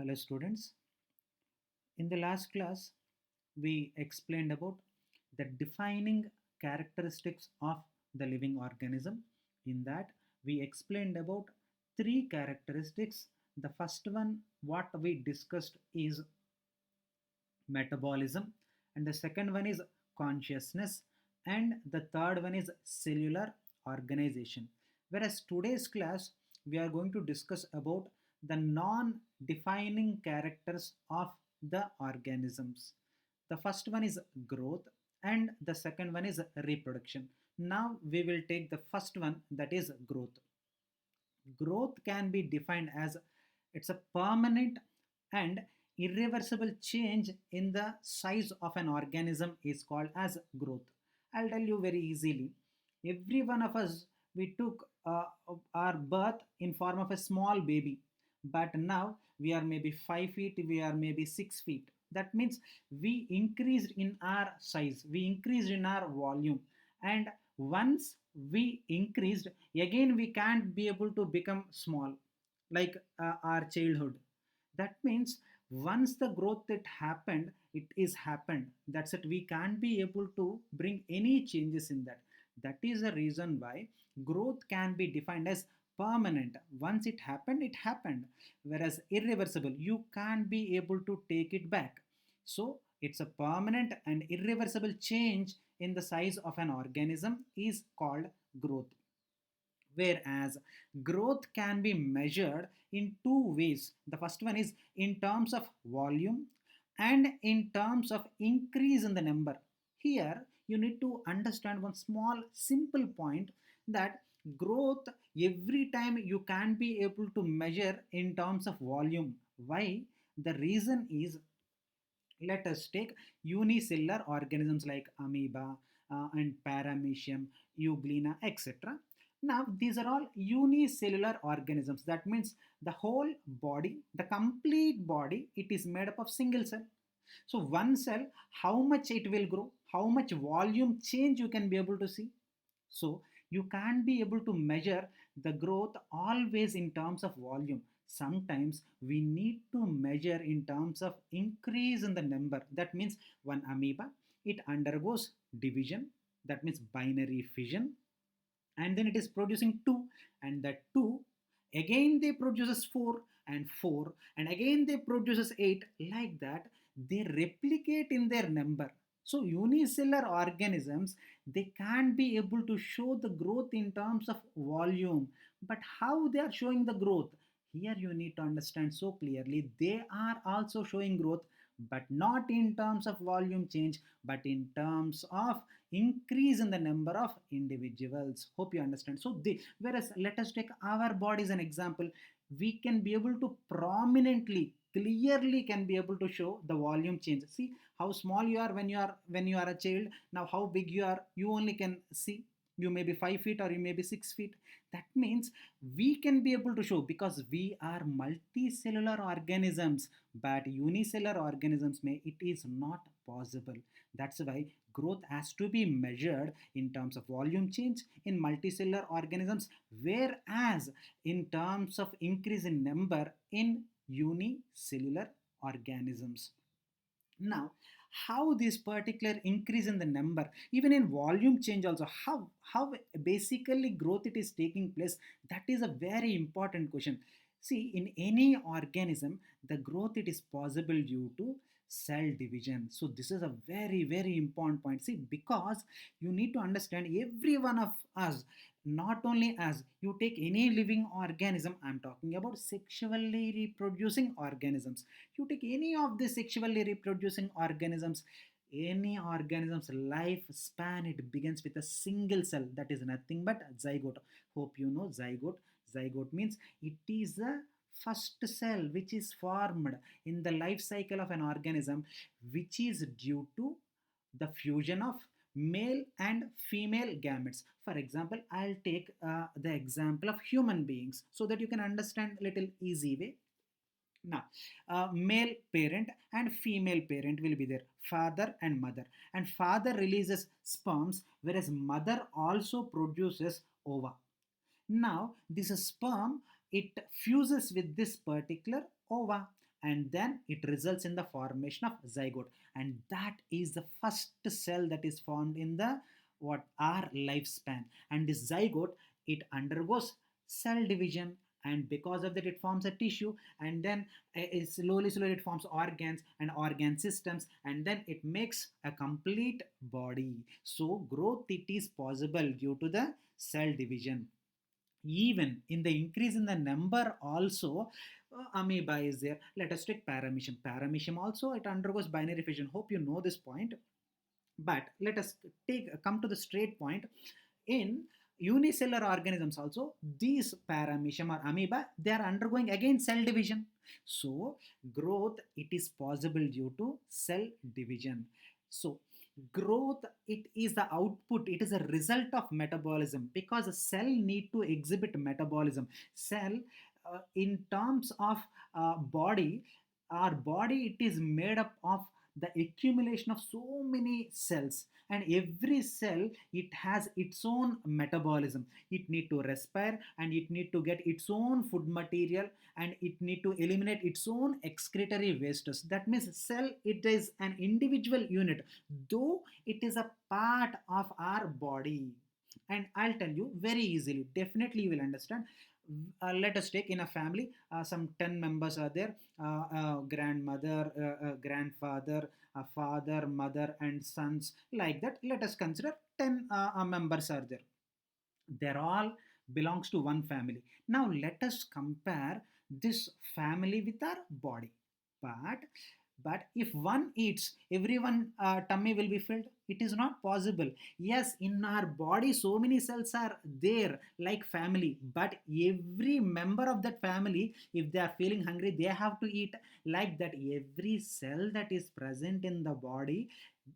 Hello students. In the last class, we explained about the defining characteristics of the living organism. In that, we explained about three characteristics. The first one, what we discussed, is metabolism, and the second one is consciousness, and the third one is cellular organization. Whereas today's class, we are going to discuss about the non defining characters of the organisms. The first one is growth, and the second one is reproduction. Now we will take the first one, that is growth. Growth can be defined as it's a permanent and irreversible change in the size of an organism is called as growth. I'll tell you very easily. Every one of us, we took our birth in form of a small baby, but now we are maybe 5 feet, we are maybe 6 feet. That means we increased in our size, we increased in our volume, and once we increased, again we can't be able to become small like our childhood. That means once the growth that happened, it is happened. That's it, we can't be able to bring any changes in that. That is the reason why growth can be defined as permanent. Once it happened, it happened. Whereas irreversible, you can't be able to take it back. So it's a permanent and irreversible change in the size of an organism is called growth. Whereas growth can be measured in two ways. The first one is in terms of volume and in terms of increase in the number. Here you need to understand one small simple point, that growth every time you can be able to measure in terms of volume. Why? The reason is, let us take unicellular organisms like amoeba and paramecium, euglena, etc. Now, these are all unicellular organisms. That means the whole body, the complete body, it is made up of single cell. So, one cell, how much it will grow, how much volume change you can be able to see. So, you can't be able to measure the growth always in terms of volume. Sometimes we need to measure in terms of increase in the number. That means one amoeba, it undergoes division, that means binary fission, and then it is producing 2, and that 2 again they produces 4, and 4, and again they produces 8. Like that they replicate in their number. So unicellular organisms, they can't be able to show the growth in terms of volume. But how they are showing the growth, here you need to understand so clearly, they are also showing growth, but not in terms of volume change, but in terms of increase in the number of individuals. Hope you understand. So whereas let us take our body as an example, we can be able to prominently, clearly can be able to show the volume change. See how small you are when you are a child. Now how big you are, you only can see. You may be 5 feet or you may be 6 feet. That means we can be able to show, because we are multicellular organisms, but unicellular organisms may, it is not possible. That's why growth has to be measured in terms of volume change in multicellular organisms, whereas in terms of increase in number in unicellular organisms. Now, how this particular increase in the number, even in volume change also, how basically growth it is taking place, that is a very important question. See, in any organism, the growth it is possible due to cell division. So this is a very important point. See, because you need to understand every one of us, not only as you take any living organism, I'm talking about sexually reproducing organisms. You take any of the sexually reproducing organisms, any organism's lifespan, it begins with a single cell, that is nothing but zygote. Hope you know zygote. Zygote means it is the first cell which is formed in the life cycle of an organism, which is due to the fusion of male and female gametes. For example, I'll take the example of human beings so that you can understand a little easy way. Now, male parent and female parent will be there, father and mother. And father releases sperms, whereas mother also produces ova. Now, this sperm, it fuses with this particular ova. and then it results in the formation of zygote, and that is the first cell that is formed in the what our lifespan. And this zygote, it undergoes cell division, and because of that it forms a tissue, and then slowly it forms organs and organ systems, and then it makes a complete body. So growth, it is possible due to the cell division. Even in the increase in the number also, amoeba is there. Let us take paramecium also, it undergoes binary fission. Hope you know this point. But let us come to the straight point. In unicellular organisms also, these paramecium or amoeba, they are undergoing again cell division. So growth, it is possible due to cell division. So growth, it is the output, it is a result of metabolism, because a cell need to exhibit metabolism. Cell, in terms of body, our body, it is made up of the accumulation of so many cells, and every cell, it has its own metabolism. It need to respire, and it need to get its own food material, and it need to eliminate its own excretory wastes. That means cell, it is an individual unit, though it is a part of our body. And I'll tell you very easily, definitely you will understand. Let us take in a family, some 10 members are there, grandmother, grandfather, father, mother, and sons, like that. Let us consider 10 members are there. They're all belongs to one family. Now let us compare this family with our body. But but if one eats, everyone tummy will be filled. It is not possible. Yes, in our body so many cells are there like family, but every member of that family, if they are feeling hungry, they have to eat. Like that, every cell that is present in the body,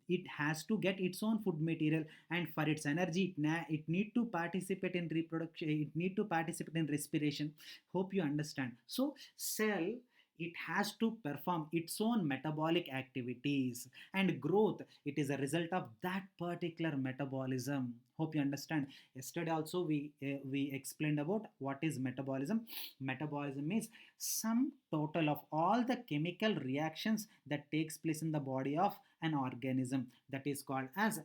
it has to get its own food material, and for its energy, it need to participate in reproduction, it need to participate in respiration. Hope you understand. So cell, it has to perform its own metabolic activities, and growth, it is a result of that particular metabolism. Hope you understand. Yesterday also we explained about what is metabolism. Metabolism is sum total of all the chemical reactions that takes place in the body of an organism, that is called as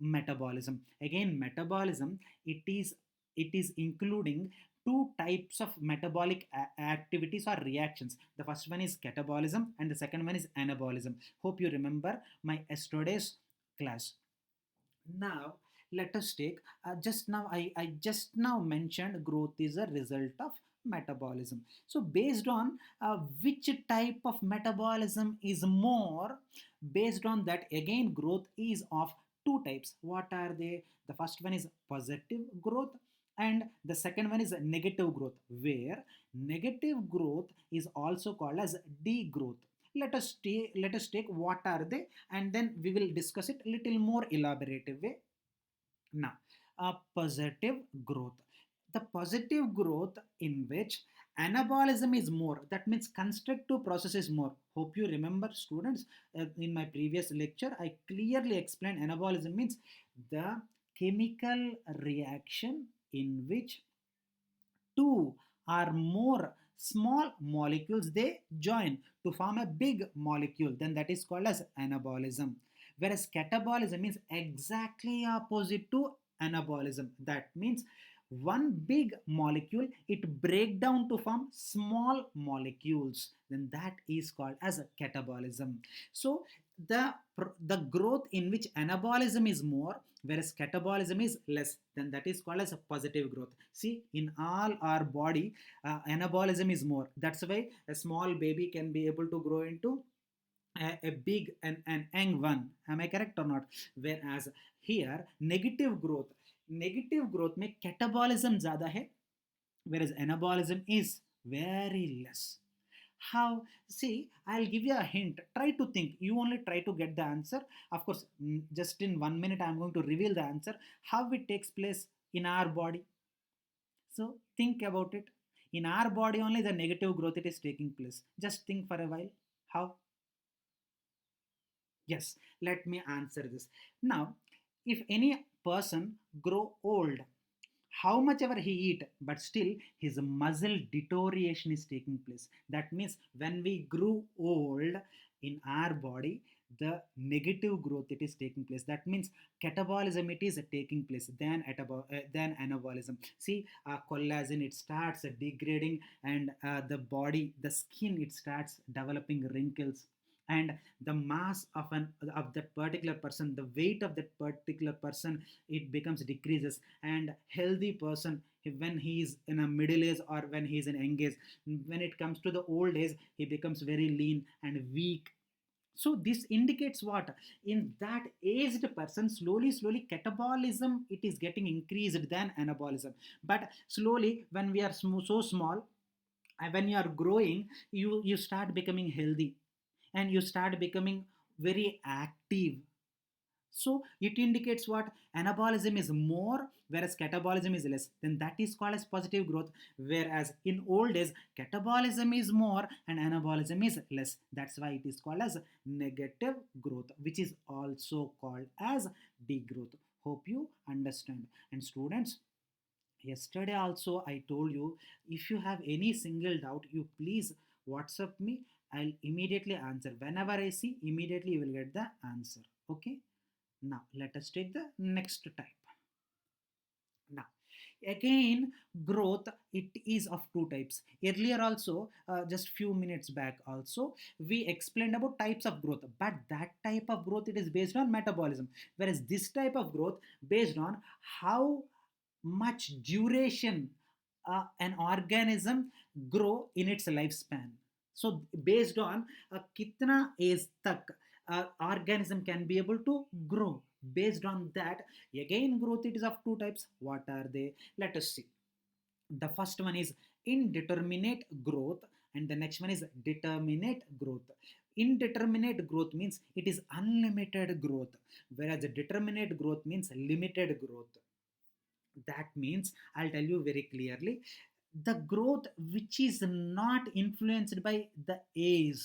metabolism. Again, metabolism, it is including two types of metabolic activities or reactions. The first one is catabolism, and the second one is anabolism. Hope you remember my yesterday's class. Now let us take, I just now mentioned growth is a result of metabolism. So based on which type of metabolism is more, based on that, again growth is of two types. What are they? The first one is positive growth, and the second one is negative growth, where negative growth is also called as degrowth. Let us take what are they, and then we will discuss it a little more elaborative way. Now, positive growth. The positive growth in which anabolism is more, that means constructive process is more. Hope you remember, students, in my previous lecture, I clearly explained anabolism means the chemical reaction in which two or more small molecules, they join to form a big molecule, then that is called as anabolism. Whereas catabolism is exactly opposite to anabolism. That means one big molecule, it break down to form small molecules, then that is called as a catabolism. So the growth in which anabolism is more, whereas catabolism is less, then that is called as a positive growth. See, in all our body, anabolism is more. That's why a small baby can be able to grow into a big and an young one. Am I correct or not? Whereas here, negative growth में catabolism ज़्यादा है, whereas anabolism is very less. How? See, I'll give you a hint. Try to think. You only try to get the answer. Of course, just in 1 minute, I'm going to reveal the answer. How it takes place in our body. So think about it. In our body only the negative growth it is taking place. Just think for a while. How? Yes, let me answer this. Now, if any person grow old, how much ever he eat, but still his muscle deterioration is taking place. That means when we grew old in our body, the negative growth it is taking place. That means catabolism it is taking place, then anabolism. See, collagen it starts degrading, and the body, the skin it starts developing wrinkles, and the mass of that particular person, the weight of that particular person, it becomes decreases. And healthy person, when he is in a middle age or when he is in young age, when it comes to the old age, he becomes very lean and weak. So this indicates what? In that aged person, slowly catabolism it is getting increased than anabolism. But slowly, when we are so small, and when you are growing, you start becoming healthy, and you start becoming very active. So it indicates what? Anabolism is more, whereas catabolism is less. Then that is called as positive growth. Whereas in old age, catabolism is more and anabolism is less. That's why it is called as negative growth, which is also called as degrowth. Hope you understand. And students, yesterday also I told you, if you have any single doubt, you please WhatsApp me. I'll immediately answer. Whenever I see, immediately you will get the answer. Okay. Now, let us take the next type. Now, again, growth, it is of two types. Earlier also, just few minutes back also, we explained about types of growth, but that type of growth, it is based on metabolism. Whereas this type of growth based on how much duration an organism grow in its lifespan. So based on kitna age tak organism can be able to grow. Based on that, again growth it is of two types. What are they? Let us see. The first one is indeterminate growth, and the next one is determinate growth. Indeterminate growth means it is unlimited growth, whereas determinate growth means limited growth. That means, I'll tell you very clearly, the growth which is not influenced by the age.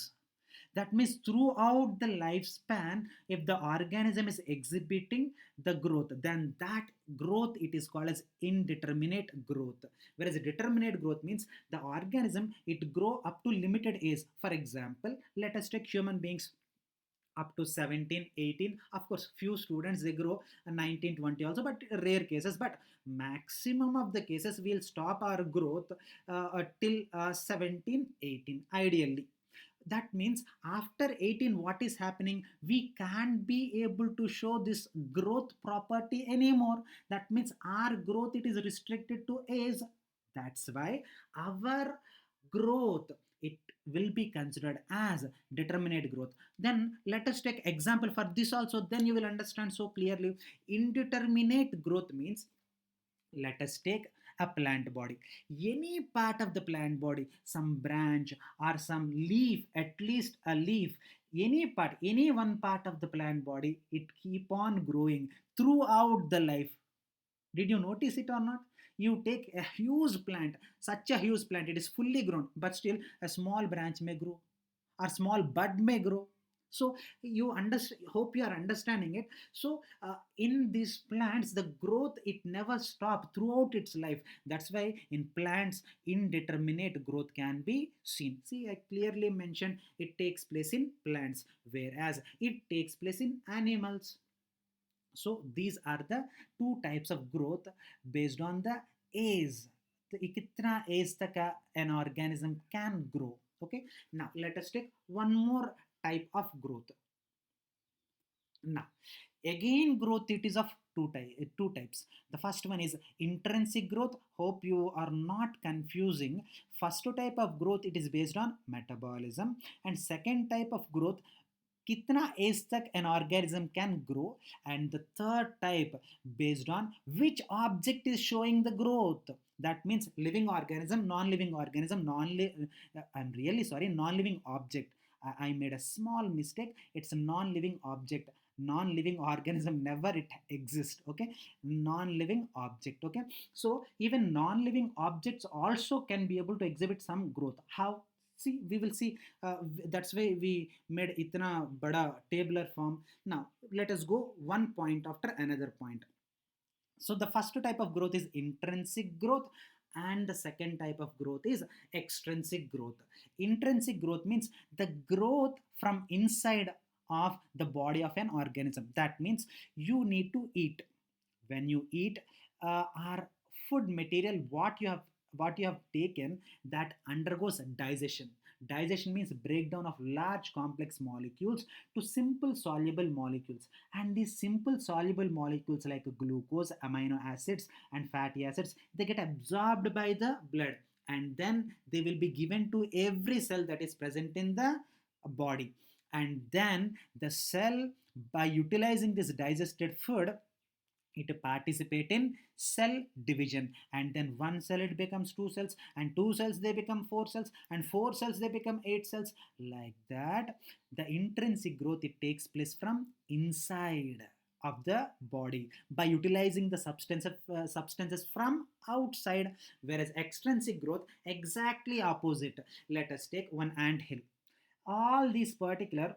That means throughout the lifespan, if the organism is exhibiting the growth, then that growth it is called as indeterminate growth. Whereas determinate growth means the organism it grow up to limited age. For example, let us take human beings up to 17, 18. Of course, few students they grow 19, 20 also, but rare cases. But maximum of the cases will stop our growth till 17, 18 ideally. That means after 18, what is happening? We can't be able to show this growth property anymore. That means our growth it is restricted to age. That's why our growth it will be considered as determinate growth. Then let us take example for this also, then you will understand so clearly. Indeterminate growth means, let us take a plant body. Any part of the plant body, some branch or some leaf, at least a leaf, any part, any one part of the plant body, it keep on growing throughout the life. Did you notice it or not? You take a huge plant, such a huge plant, it is fully grown, but still a small branch may grow or small bud may grow. So you understand, hope you are understanding it. So in these plants, the growth it never stop throughout its life. That's why in plants, indeterminate growth can be seen. See, I clearly mentioned it takes place in plants, whereas it takes place in animals. So these are the two types of growth based on the age. कितना age तक an organism can grow. Okay. Now let us take one more type of growth. Now again growth it is of two types. The first one is intrinsic growth. Hope you are not confusing. First type of growth it is based on metabolism, and second type of growth कितना as तक an organism can grow, and the third type based on which object is showing the growth. That means living organism, non-living organism, I'm really sorry, non-living object. I made a small mistake. It's a non-living object. Non-living organism never it exists. Okay, non-living object. Okay, so even non-living objects also can be able to exhibit some growth. How? See, we will see. That's why we made itna bada tabular form. Now let us go one point after another point. So the first type of growth is intrinsic growth, and the second type of growth is extrinsic growth. Intrinsic growth means the growth from inside of the body of an organism. That means you need to eat. When you eat, our food material, what you have taken, that undergoes digestion. Digestion means breakdown of large complex molecules to simple soluble molecules, and these simple soluble molecules like glucose, amino acids and fatty acids, they get absorbed by the blood, and then they will be given to every cell that is present in the body. And then the cell, by utilizing this digested food, it participate in cell division, and then one cell it becomes two cells, and two cells they become four cells, and four cells they become eight cells. Like that, the intrinsic growth, it takes place from inside of the body by utilizing the substances from outside, whereas extrinsic growth, exactly opposite. Let us take one ant hill. All these particular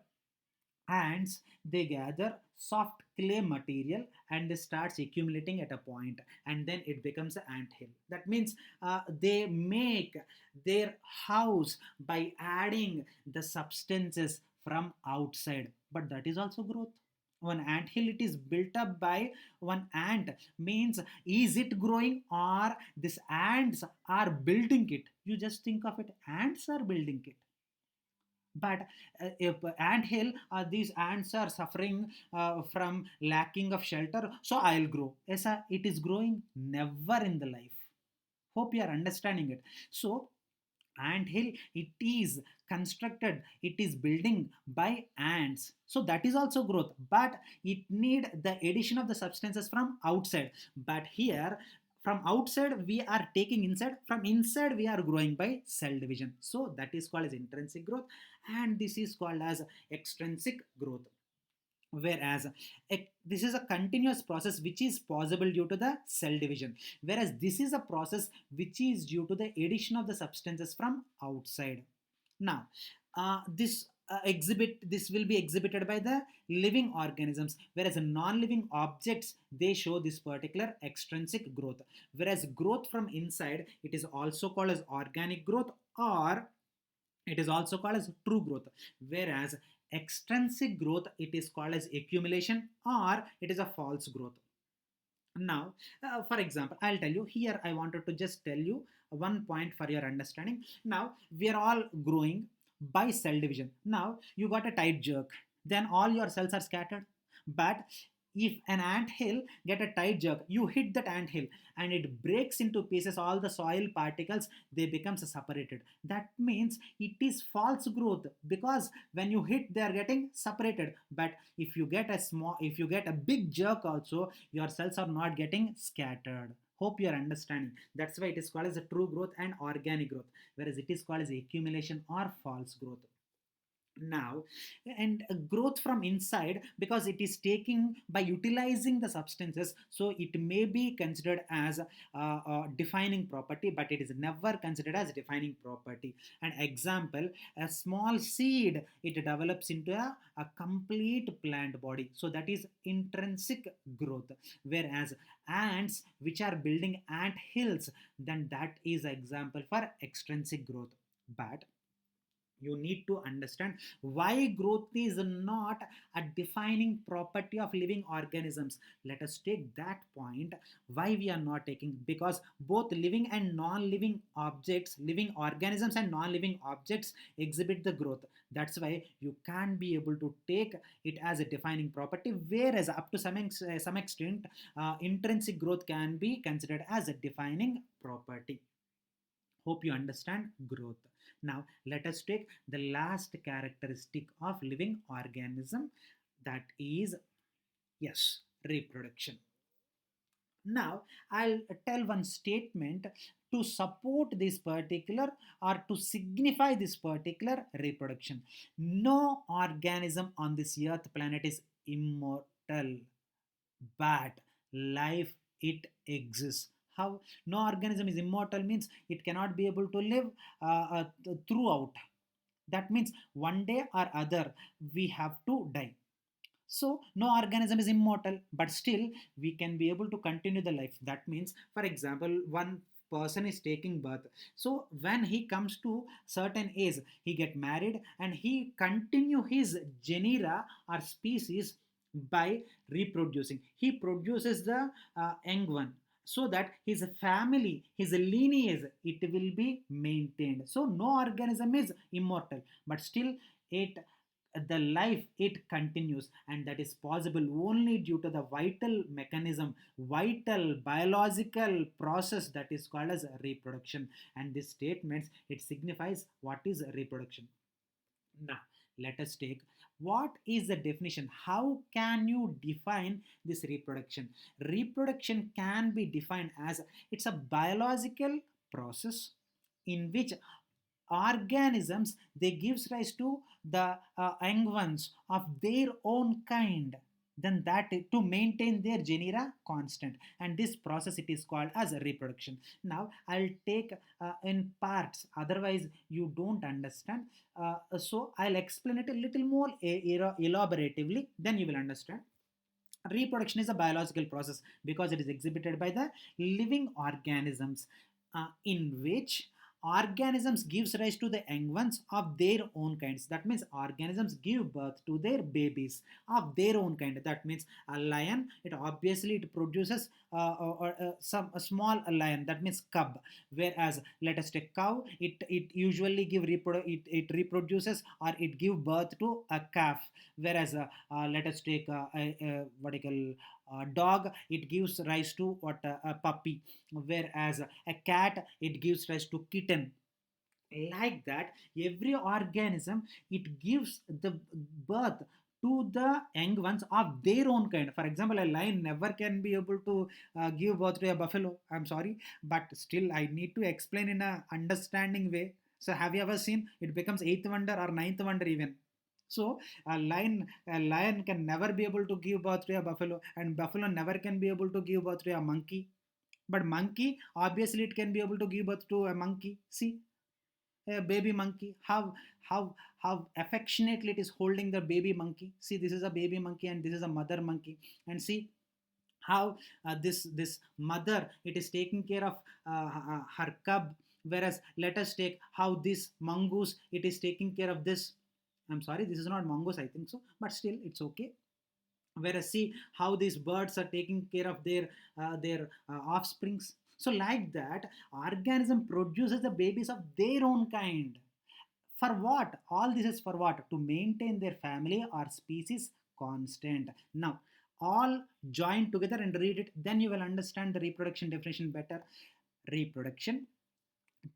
ants, they gather soft clay material and they starts accumulating at a point, and then it becomes an ant hill. That means they make their house by adding the substances from outside, but that is also growth. One ant hill, it is built up by one ant, means is it growing or these ants are building it? You just think of it, ants are building it. But if ant hill, these ants are suffering from lacking of shelter, so I'll grow. Yes, it is growing never in the life. Hope you are understanding it. So ant hill, it is constructed, it is building by ants, so that is also growth, but it need the addition of the substances from outside. But here, from outside we are taking inside, from inside we are growing by cell division, so that is called as intrinsic growth, and this is called as extrinsic growth. Whereas this is a continuous process which is possible due to the cell division, whereas this is a process which is due to the addition of the substances from outside. Now this will be exhibited by the living organisms, whereas non-living objects, they show this particular extrinsic growth. Whereas growth from inside, it is also called as organic growth, or it is also called as true growth. Whereas extrinsic growth, it is called as accumulation, or it is a false growth. Now for example, I'll tell you here, I wanted to just tell you one point for your understanding. Now we are all growing by cell division. Now you got a tight jerk, then all your cells are scattered. But if an ant hill get a tight jerk, you hit that ant hill and it breaks into pieces, all the soil particles, they becomes separated. That means it is false growth, because when you hit, they are getting separated. But if you get a big jerk also, your cells are not getting scattered. Hope you are understanding. That's why it is called as a true growth and organic growth, whereas it is called as accumulation or false growth. Now, and growth from inside, because it is taking by utilizing the substances, so it may be considered as a defining property, but it is never considered as defining property. An example, a small seed, it develops into a complete plant body, so that is intrinsic growth. Whereas ants which are building ant hills, then that is example for extrinsic growth. But you need to understand why growth is not a defining property of living organisms. Let us take that point, why we are not taking, because both living and non-living objects, living organisms and non-living objects, exhibit the growth. That's why you can't be able to take it as a defining property, whereas up to some extent intrinsic growth can be considered as a defining property. Hope you understand growth. Now, let us take the last characteristic of living organism, that is, yes, reproduction. Now, I'll tell one statement to support this particular, or to signify this particular reproduction. No organism on this earth planet is immortal, but life, it exists. How? No organism is immortal means it cannot be able to live throughout. That means one day or other we have to die. So no organism is immortal, but still we can be able to continue the life. That means, for example, one person is taking birth. So when he comes to certain age, he get married and he continue his genera or species by reproducing. He produces the young one, so that his family, his lineage, it will be maintained. So no organism is immortal, but still it the life it continues, and that is possible only due to the vital mechanism, vital biological process that is called as reproduction. And this statements, it signifies what is reproduction. Now let us take, what is the definition, how can you define this reproduction? Reproduction can be defined as, it's a biological process in which organisms, they gives rise to the young ones of their own kind, then that to maintain their genera constant, and this process it is called as reproduction. Now I'll take in parts, otherwise you don't understand. So I'll explain it a little more elaboratively, then you will understand. Reproduction is a biological process because it is exhibited by the living organisms, in which organisms gives rise to the young ones of their own kinds. That means organisms give birth to their babies of their own kind. That means a lion, it obviously it produces some a small lion, that means cub. Whereas let us take cow, it usually it reproduces or it give birth to a calf. Whereas let us take what you call dog, it gives rise to what a puppy. Whereas a cat, it gives rise to kitten. Like that, every organism, it gives the birth to the young ones of their own kind. For example, a lion never can be able to give birth to a buffalo, I'm sorry, but still I need to explain in a understanding way. So have you ever seen, it becomes eighth wonder or ninth wonder even. So a lion can never be able to give birth to a buffalo, and buffalo never can be able to give birth to a monkey. But monkey, obviously, it can be able to give birth to a monkey. See, a baby monkey, how affectionately it is holding the baby monkey. See, this is a baby monkey and this is a mother monkey, and see how this mother, it is taking care of her cub. Whereas let us take how this mongoose, it is taking care of this. I'm sorry, this is not mongoose, I think so, but still it's okay. Whereas see how these birds are taking care of their offsprings. So like that, organism produces the babies of their own kind. For what? All this is for what? To maintain their family or species constant. Now all join together and read it, then you will understand the reproduction definition better. Reproduction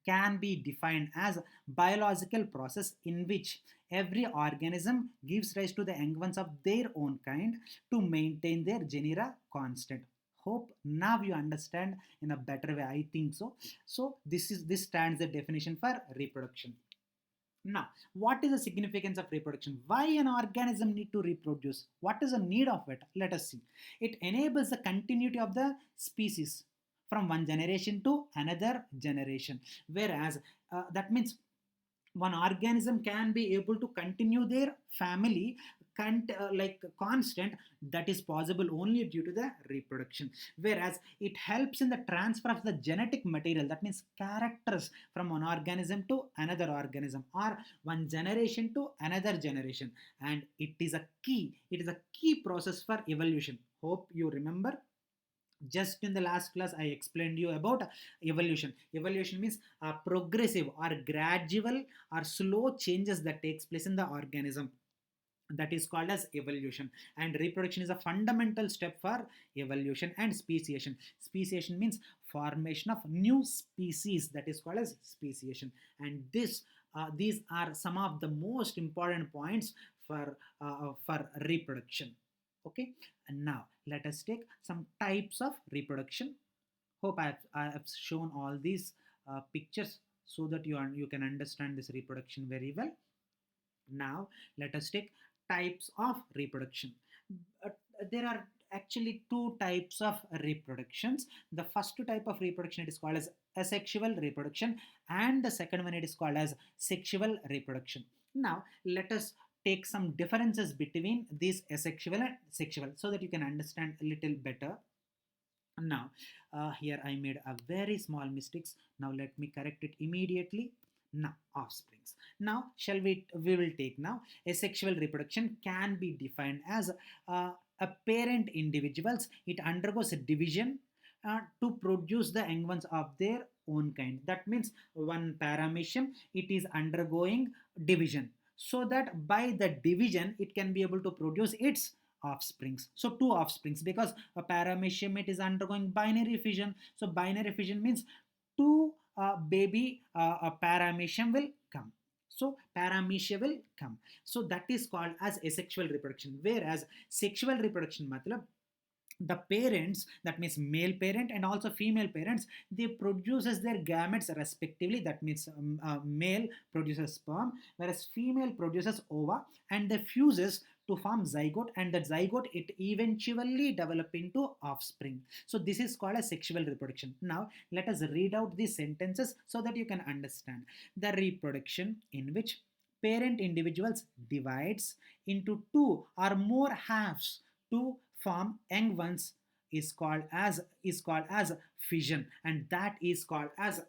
can be defined as biological process in which every organism gives rise to the young ones of their own kind to maintain their genera constant. Hope now you understand in a better way, I think so. So this stands the definition for reproduction. Now, what is the significance of reproduction? Why an organism need to reproduce? What is the need of it? Let us see. It enables the continuity of the species from one generation to another generation. Whereas that means one organism can be able to continue their family like constant, that is possible only due to the reproduction. Whereas it helps in the transfer of the genetic material, that means characters, from one organism to another organism or one generation to another generation. And it is a key process for evolution. Hope you remember, just in the last class I explained you about evolution. Evolution means progressive or gradual or slow changes that takes place in the organism, that is called as evolution. And reproduction is a fundamental step for evolution and speciation. Speciation means formation of new species, that is called as speciation. And these are some of the most important points for reproduction. Okay, and now let us take some types of reproduction. Hope I have shown all these pictures so that you can understand this reproduction very well. Now let us take types of reproduction. Uh, there are actually two types of reproductions. The first type of reproduction, it is called as asexual reproduction, and the second one, it is called as sexual reproduction. Now let us take some differences between these asexual and sexual so that you can understand a little better. Now, here I made a very small mistakes. Now let me correct it immediately. Now, offsprings. Now, we will take now asexual reproduction can be defined as a parent individuals. It undergoes a division to produce the young ones of their own kind. That means one paramecium, it is undergoing division. So that by the division, it can be able to produce its offsprings. So two offsprings, because a paramecium it is undergoing binary fission. So binary fission means two baby a paramecium will come. So paramecia will come. So that is called as asexual reproduction. Whereas sexual reproduction matlab the parents, that means male parent and also female parents, they produces their gametes respectively. That means male produces sperm, whereas female produces ova, and they fuses to form zygote, and that zygote it eventually develop into offspring. So this is called a sexual reproduction. Now let us read out these sentences so that you can understand. The reproduction in which parent individuals divides into two or more halves to form young ones is called as fission, and that is called as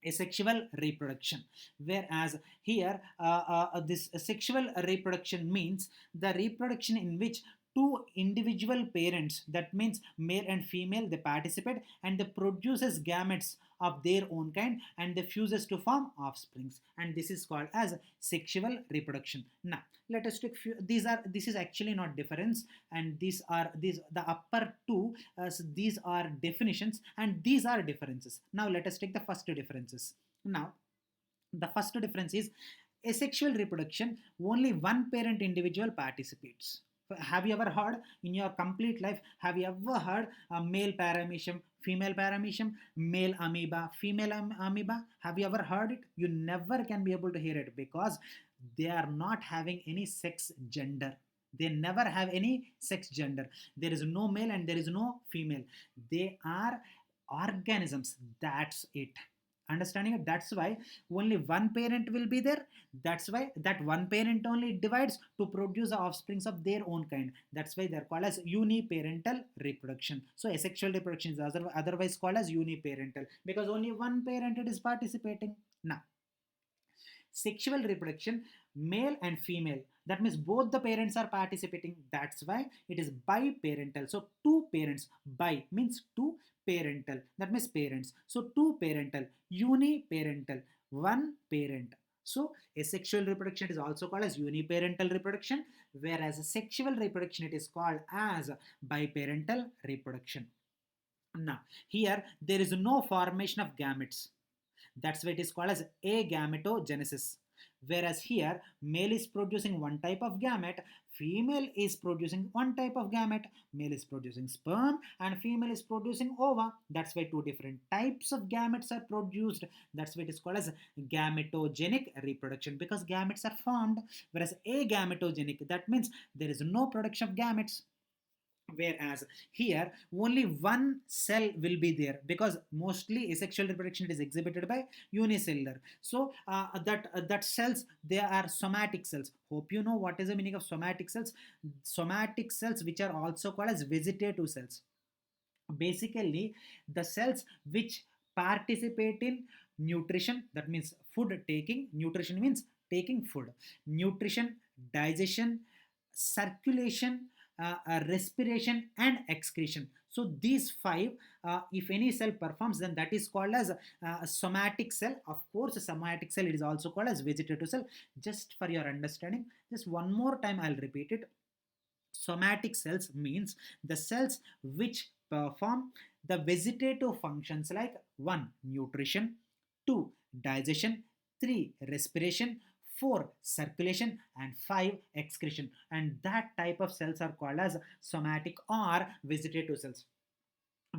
asexual reproduction. Whereas here this sexual reproduction means the reproduction in which two individual parents, that means male and female, they participate and they produces gametes of their own kind and they fuses to form offsprings, and this is called as sexual reproduction. Now let us take few, this is actually not difference, and these the upper two these are definitions and these are differences. Now let us take the first two differences. Now the first difference is asexual reproduction, only one parent individual participates. Have you ever heard in your complete life, have you ever heard a male paramecium, female paramecium, male amoeba, female amoeba? Have you ever heard it? You never can be able to hear it because they are not having any sex gender. They never have any sex gender. There is no male and there is no female. They are organisms. That's it. Understanding it? That's why only one parent will be there. That's why that one parent only divides to produce the offsprings of their own kind. That's why they're called as uniparental reproduction. So asexual reproduction is otherwise called as uniparental because only one parent is participating. Now sexual reproduction, male and female, that means both the parents are participating. That's why it is biparental. So two parents, bi means two, parental, that means parents. So two parental, uniparental, one parent. So asexual reproduction is also called as uniparental reproduction, whereas a sexual reproduction it is called as biparental reproduction. Now here there is no formation of gametes. That's why it is called as agametogenesis. Whereas here, male is producing one type of gamete, female is producing one type of gamete, male is producing sperm and female is producing ova. That's why two different types of gametes are produced. That's why it is called as gametogenic reproduction because gametes are formed. Whereas agametogenic, that means there is no production of gametes. Whereas here only one cell will be there because mostly asexual reproduction is exhibited by unicellular. So that cells, they are somatic cells. Hope you know what is the meaning of somatic cells. Somatic cells which are also called as vegetative cells. Basically the cells which participate in nutrition, that means food taking. Nutrition means taking food, nutrition, digestion, circulation, respiration and excretion. So these five, if any cell performs, then that is called as a somatic cell. Of course, a somatic cell it is also called as vegetative cell. Just for your understanding, just one more time I'll repeat it. Somatic cells means the cells which perform the vegetative functions like 1. Nutrition, 2. Digestion, 3. Respiration, 4. Circulation and 5. Excretion, and that type of cells are called as somatic or vegetative cells.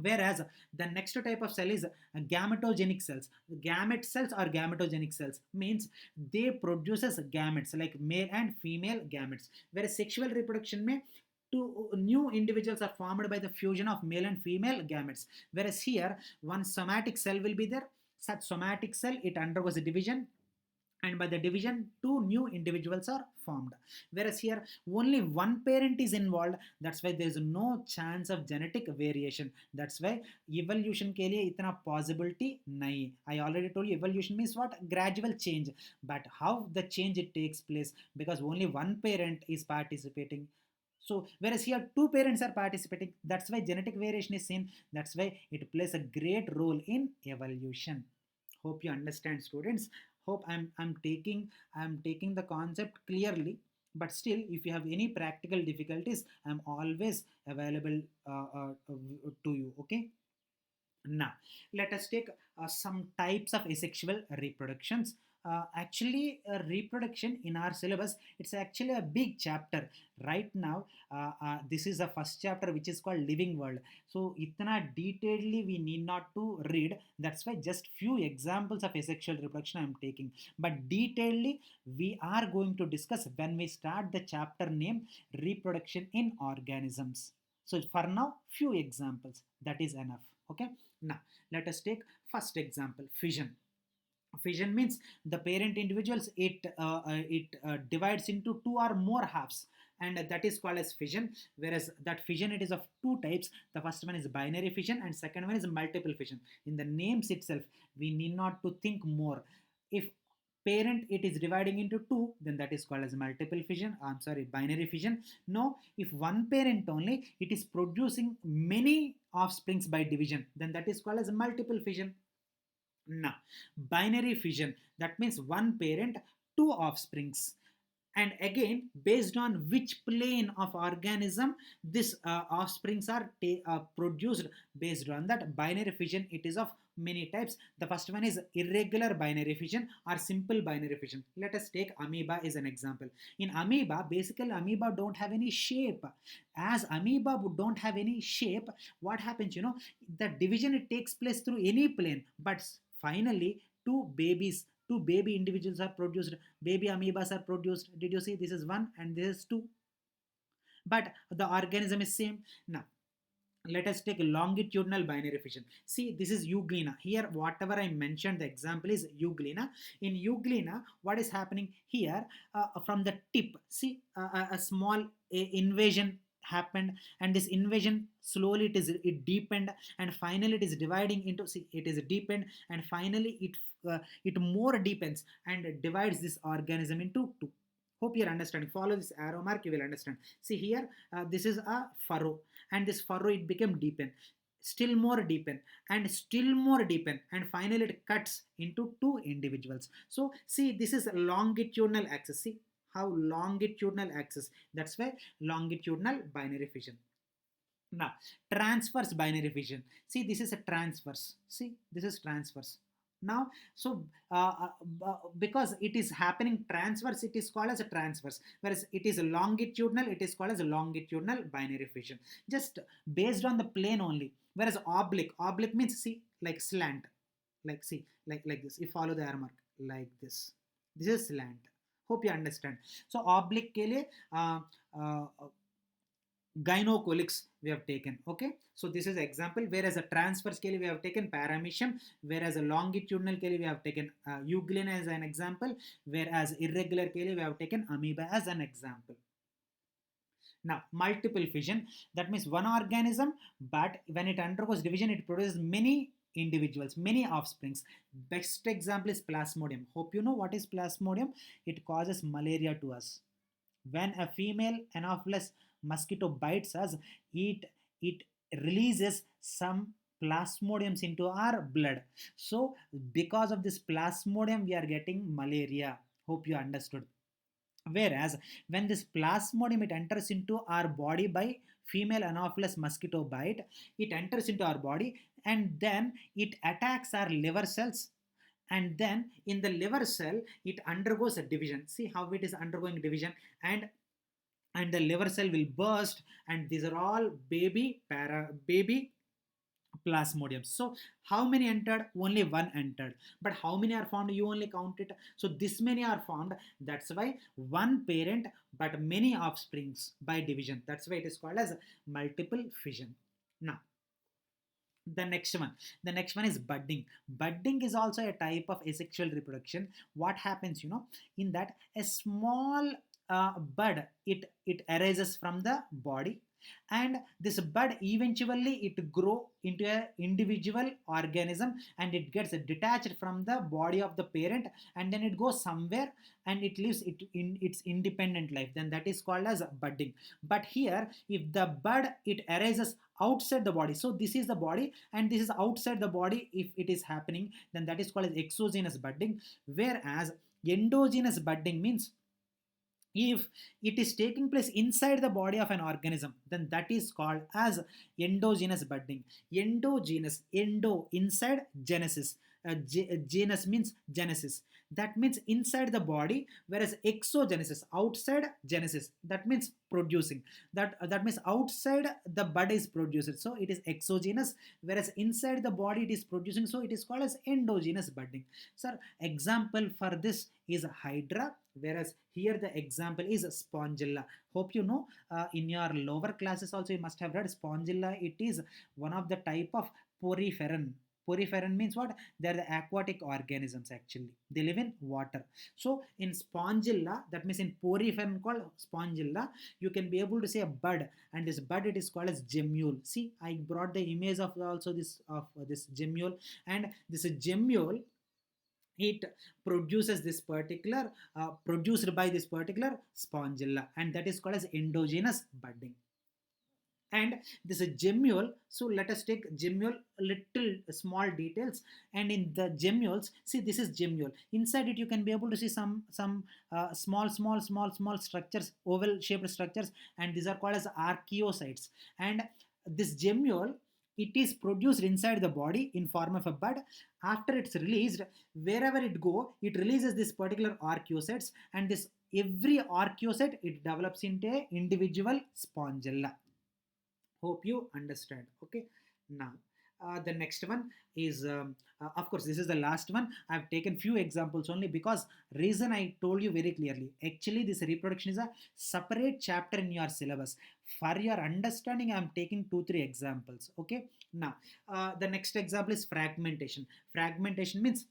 Whereas the next type of cell is gametogenic cells. Gamete cells or gametogenic cells means they produces gametes like male and female gametes. Whereas sexual reproduction may two new individuals are formed by the fusion of male and female gametes. Whereas here one somatic cell will be there. Such somatic cell it undergoes a division and by the division two new individuals are formed, whereas here only one parent is involved. That's why there is no chance of genetic variation. That's why evolution के लिए इतना possibility नहीं. I already told you evolution means what? Gradual change. But how the change it takes place, because only one parent is participating. So whereas here two parents are participating, that's why genetic variation is seen. That's why it plays a great role in evolution. Hope you understand, students. Hope I'm taking the concept clearly. But still, if you have any practical difficulties, I'm always available to you. Okay. Now, let us take some types of asexual reproductions. Actually, reproduction in our syllabus, it's actually a big chapter. Right now, this is the first chapter which is called Living World. So, itna detailedly we need not to read. That's why just few examples of asexual reproduction I am taking. But detailedly, we are going to discuss when we start the chapter name Reproduction in Organisms. So, for now, few examples. That is enough. Okay. Now, let us take first example, fission. Fission means the parent individuals, it divides into two or more halves, and that is called as fission. Whereas that fission, it is of two types. The first one is binary fission and second one is multiple fission. In the names itself, we need not to think more. If parent it is dividing into two, then that is called as multiple fission. I'm sorry, binary fission. No, if one parent only it is producing many offsprings by division, then that is called as multiple fission. Now, binary fission, that means one parent, two offsprings. And again, based on which plane of organism this offsprings are produced, based on that binary fission, it is of many types. The first one is irregular binary fission or simple binary fission. Let us take amoeba as an example. In amoeba, basically amoeba don't have any shape. As amoeba don't have any shape, what happens, the division it takes place through any plane, but finally two baby individuals are produced, baby amoebas are produced. Did you see? This is one and this is two, but the organism is same. Now, let us take longitudinal binary fission. See, this is euglena. Here, whatever I mentioned, the example is euglena. In euglena, what is happening here? From the tip, see, a small invasion happened, and this invasion slowly it deepened, and finally it is dividing into, see, it is deepened, and finally it more deepens and divides this organism into two. Hope you're understanding. Follow this arrow mark, you will understand. See here, this is a furrow, and this furrow it became deepen, still more deepen, and still more deepen, and finally it cuts into two individuals. So see, this is a longitudinal axis. See how longitudinal axis. That's why longitudinal binary fission. Now, transverse binary fission. See, this is a transverse. See, this is transverse. Now, so because it is happening transverse, it is called as a transverse. Whereas it is longitudinal, it is called as a longitudinal binary fission. Just based on the plane only. Whereas oblique means, see, like slant, like, see, like this. You follow the arrow mark like this. This is slant. Hope you understand. So oblique के लिए gynocolicks we have taken. Okay, so this is example. Whereas a transverse के लिए we have taken paramecium, whereas a longitudinal के लिए we have taken euglena as an example, whereas irregular के लिए we have taken amoeba as an example. Now, multiple fission, that means one organism, but when it undergoes division, it produces many individuals, many offsprings. Best example is plasmodium. Hope you know what is plasmodium. It causes malaria to us. When a female Anopheles mosquito bites us, it releases some plasmodiums into our blood. So because of this plasmodium, we are getting malaria. Hope you understood. Whereas when this plasmodium it enters into our body by female Anopheles mosquito bite, it enters into our body and then it attacks our liver cells, and then in the liver cell it undergoes a division. See how it is undergoing division, and the liver cell will burst, and these are all baby plasmodiums. So how many entered? Only one entered. But how many are formed? You only count it. So this many are formed. That's why one parent but many offsprings by division. That's why it is called as multiple fission. Now, The next one is budding. Budding is also a type of asexual reproduction. What happens, in that a small bud, it arises from the body, and this bud eventually it grow into a individual organism, and it gets detached from the body of the parent, and then it goes somewhere and it lives it in its independent life. Then that is called as budding. But here, if the bud it arises outside the body, so this is the body and this is outside the body, if it is happening, then that is called as exogenous budding. Whereas endogenous budding means if it is taking place inside the body of an organism, then that is called as endogenous budding. Endo inside, genesis. Genus means genesis, that means inside the body, whereas exogenesis outside genesis, that means producing. That means outside the bud is produced, so it is exogenous, whereas inside the body it is producing, so it is called as endogenous budding. Sir, example for this is hydra, whereas here the example is spongilla. Hope you know, in your lower classes also you must have read spongilla. It is one of the type of poriferan. Poriferan means what? They are the aquatic organisms actually. They live in water. So in spongilla, that means in poriferan called spongilla, you can be able to say a bud, and this bud it is called as gemule. See, I brought the image of also this gemule, and this gemule it produces this particular produced by this particular spongilla, and that is called as endogenous budding. And this is gemule, so let us take gemule little small details. And in the gemules, see, this is gemule. Inside it you can be able to see some small structures, oval shaped structures, and these are called as archaeocytes. And this gemule, it is produced inside the body in form of a bud. After it's released, wherever it go, it releases this particular archaeocytes, and this every archaeocyte it develops into a individual spongilla. Hope you understand. Okay, now the next one is of course this is the last one. I've taken few examples only because reason I told you very clearly. Actually, this reproduction is a separate chapter in your syllabus. For your understanding, I'm taking 2-3 examples. Okay, now the next example is fragmentation. Fragmentation means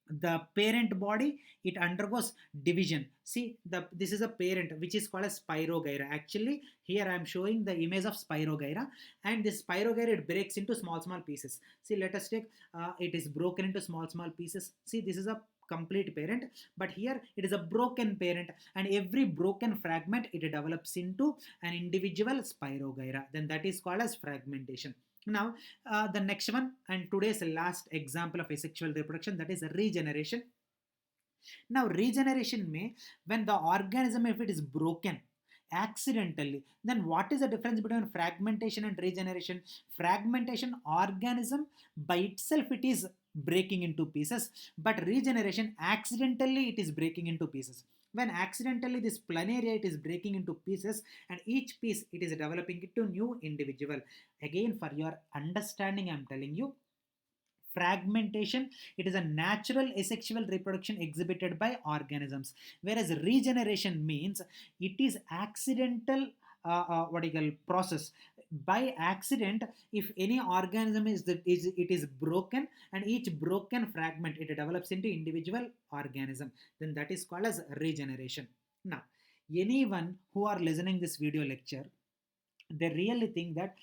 the parent body it undergoes division. See, this is a parent which is called as spirogyra. Actually, here I am showing the image of spirogyra, and this spirogyra it breaks into small pieces. See, let us take it is broken into small pieces. See, this is a complete parent, but here it is a broken parent, and every broken fragment it develops into an individual spirogyra. Then that is called as fragmentation. Now, the next one and today's last example of asexual reproduction, that is regeneration. Now, regeneration may, when the organism if it is broken accidentally, then what is the difference between fragmentation and regeneration? Fragmentation, organism by itself it is breaking into pieces, but regeneration accidentally it is breaking into pieces. When accidentally this planaria it is breaking into pieces, and each piece it is developing into new individual. Again, for your understanding, I am telling you, fragmentation it is a natural asexual reproduction exhibited by organisms, whereas regeneration means it is accidental what do you call process. By accident, if any organism it is broken, and each broken fragment it develops into individual organism, then that is called as regeneration. Now, anyone who are listening this video lecture, they really think that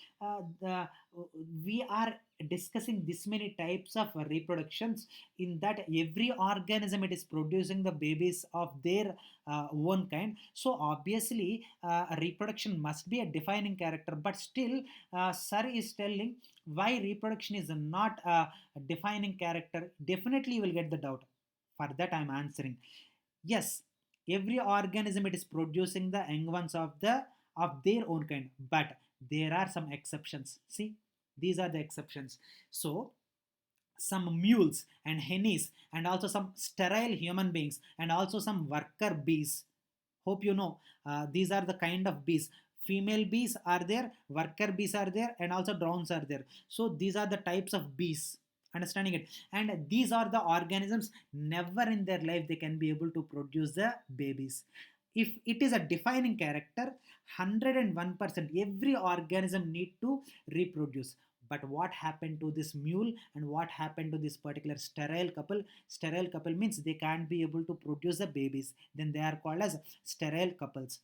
we are discussing this many types of reproductions, in that every organism it is producing the babies of their own kind. So obviously reproduction must be a defining character, but still sir is telling why reproduction is not a defining character. Definitely you will get the doubt. For that I am answering, yes, every organism it is producing the young ones of their own kind, but there are some exceptions. See, these are the exceptions. So some mules and hennies, and also some sterile human beings, and also some worker bees. Hope you know, these are the kind of bees. Female bees are there, worker bees are there, and also drones are there. So these are the types of bees. Understanding it? And these are the organisms, never in their life they can be able to produce the babies. If it is a defining character, 101% every organism need to reproduce. But what happened to this mule and what happened to this particular sterile couple? Sterile couple means they can't be able to produce the babies, then they are called as sterile couples.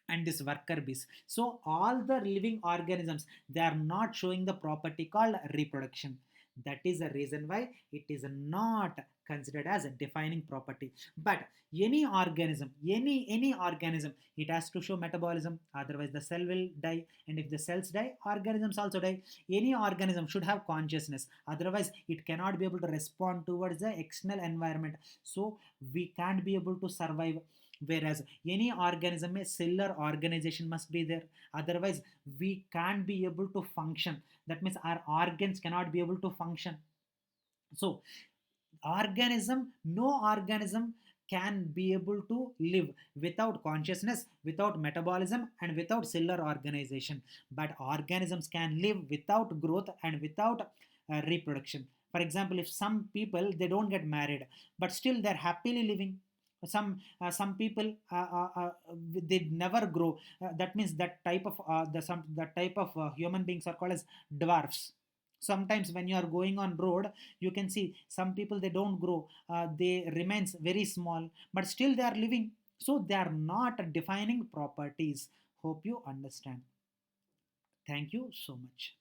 And this worker bees, so all the living organisms, they are not showing the property called reproduction. That is the reason why it is not considered as a defining property. But any organism, it has to show metabolism, otherwise the cell will die, and if the cells die, organisms also die. Any organism should have consciousness, otherwise it cannot be able to respond towards the external environment, so we can't be able to survive. Whereas any organism, a cellular organization must be there, otherwise we can't be able to function. That means our organs cannot be able to function. So no organism can be able to live without consciousness, without metabolism, and without cellular organization. But organisms can live without growth and without reproduction. For example, if some people, they don't get married, but still they're happily living. Some people, they never grow. That means that type of that type of human beings are called as dwarfs. Sometimes when you are going on road, you can see some people, they don't grow, they remains very small, but still they are living. So they are not defining properties. Hope you understand. Thank you so much.